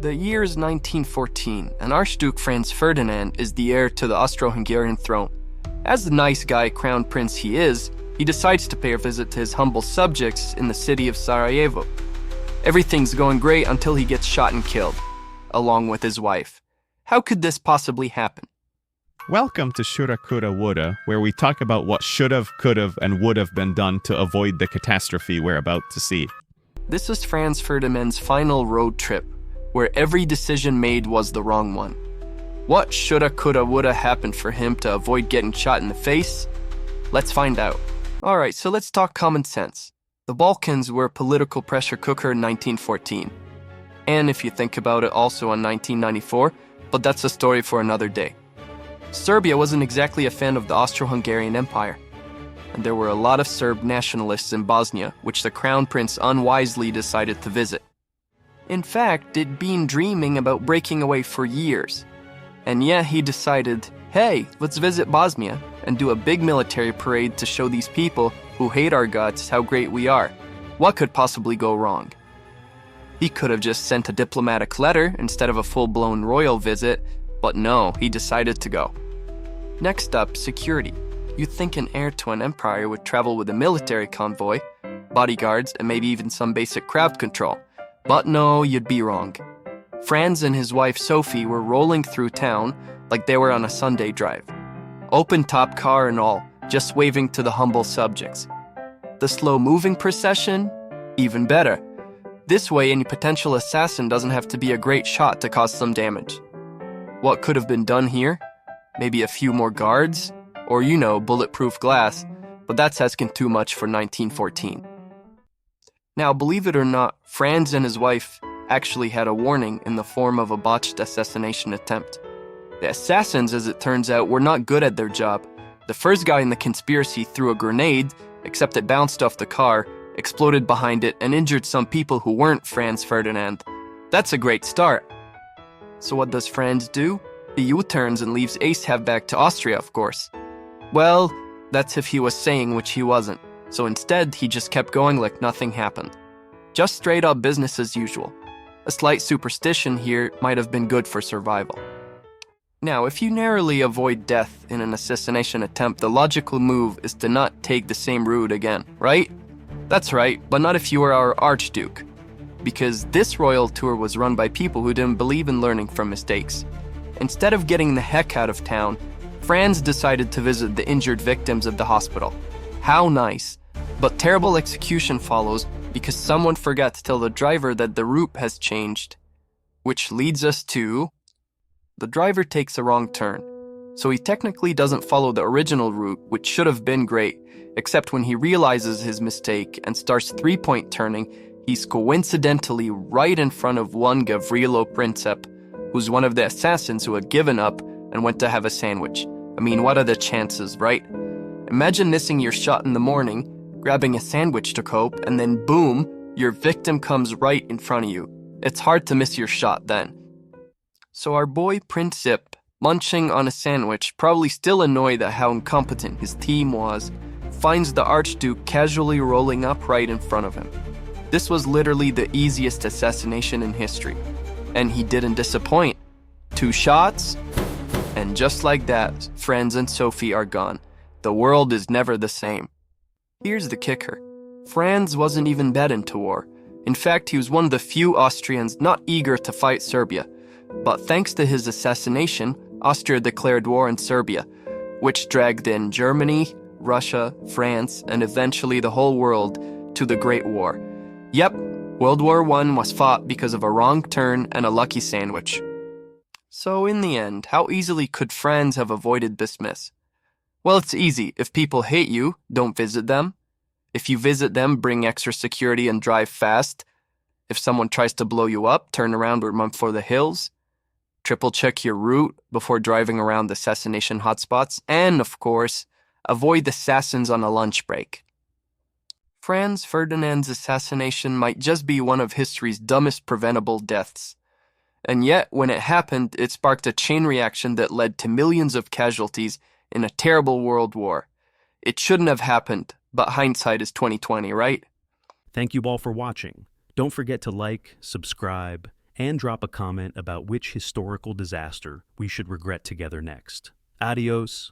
The year is 1914, and Archduke Franz Ferdinand is the heir to the Austro-Hungarian throne. As the nice guy crown prince he is, he decides to pay a visit to his humble subjects in the city of Sarajevo. Everything's going great until he gets shot and killed, along with his wife. How could this possibly happen? Welcome to Shoulda, Coulda, Woulda, where we talk about what should've, could've, and would've been done to avoid the catastrophe we're about to see. This is Franz Ferdinand's final road trip, where every decision made was the wrong one. What shoulda, coulda, woulda happened for him to avoid getting shot in the face? Let's find out. Alright, so let's talk common sense. The Balkans were a political pressure cooker in 1914. And if you think about it, also in 1994, but that's a story for another day. Serbia wasn't exactly a fan of the Austro-Hungarian Empire, and there were a lot of Serb nationalists in Bosnia, which the Crown Prince unwisely decided to visit. In fact, it'd been dreaming about breaking away for years. And yet he decided, hey, let's visit Bosnia and do a big military parade to show these people who hate our guts how great we are. What could possibly go wrong? He could have just sent a diplomatic letter instead of a full-blown royal visit, but no, he decided to go. Next up, security. You'd think an heir to an empire would travel with a military convoy, bodyguards, and maybe even some basic crowd control. But no, you'd be wrong. Franz and his wife Sophie were rolling through town like they were on a Sunday drive. Open-top car and all, just waving to the humble subjects. The slow-moving procession? Even better. This way, any potential assassin doesn't have to be a great shot to cause some damage. What could have been done here? Maybe a few more guards? Or, bulletproof glass, but that's asking too much for 1914. Now, believe it or not, Franz and his wife actually had a warning in the form of a botched assassination attempt. The assassins, as it turns out, were not good at their job. The first guy in the conspiracy threw a grenade, except it bounced off the car, exploded behind it, and injured some people who weren't Franz Ferdinand. That's a great start. So what does Franz do? He U-turns and leaves Ace back to Austria, of course. Well, that's if he was saying, which he wasn't. So instead, he just kept going like nothing happened. Just straight up business as usual. A slight superstition here might have been good for survival. Now, if you narrowly avoid death in an assassination attempt, the logical move is to not take the same route again, right? That's right, but not if you were our Archduke. Because this royal tour was run by people who didn't believe in learning from mistakes. Instead of getting the heck out of town, Franz decided to visit the injured victims of the hospital. How nice. But terrible execution follows because someone forgot to tell the driver that the route has changed. Which leads us to... the driver takes a wrong turn. So he technically doesn't follow the original route, which should have been great, except when he realizes his mistake and starts three-point turning, he's coincidentally right in front of one Gavrilo Princip, who's one of the assassins who had given up and went to have a sandwich. I mean, what are the chances, right? Imagine missing your shot in the morning, grabbing a sandwich to cope, and then boom, your victim comes right in front of you. It's hard to miss your shot then. So our boy Princip, munching on a sandwich, probably still annoyed at how incompetent his team was, finds the Archduke casually rolling up right in front of him. This was literally the easiest assassination in history. And he didn't disappoint. 2 shots, and just like that, Franz and Sophie are gone. The world is never the same. Here's the kicker. Franz wasn't even bad into war. In fact, he was one of the few Austrians not eager to fight Serbia. But thanks to his assassination, Austria declared war on Serbia, which dragged in Germany, Russia, France, and eventually the whole world to the Great War. Yep, World War I was fought because of a wrong turn and a lucky sandwich. So in the end, how easily could Franz have avoided this mess? Well, it's easy. If people hate you, don't visit them. If you visit them, bring extra security and drive fast. If someone tries to blow you up, turn around or run for the hills. Triple check your route before driving around the assassination hotspots. And, of course, avoid assassins on a lunch break. Franz Ferdinand's assassination might just be one of history's dumbest preventable deaths. And yet, when it happened, it sparked a chain reaction that led to millions of casualties in a terrible world war. It shouldn't have happened, but hindsight is 20/20, right? Thank you all for watching. Don't forget to like, subscribe, and drop a comment about which historical disaster we should regret together next. Adios.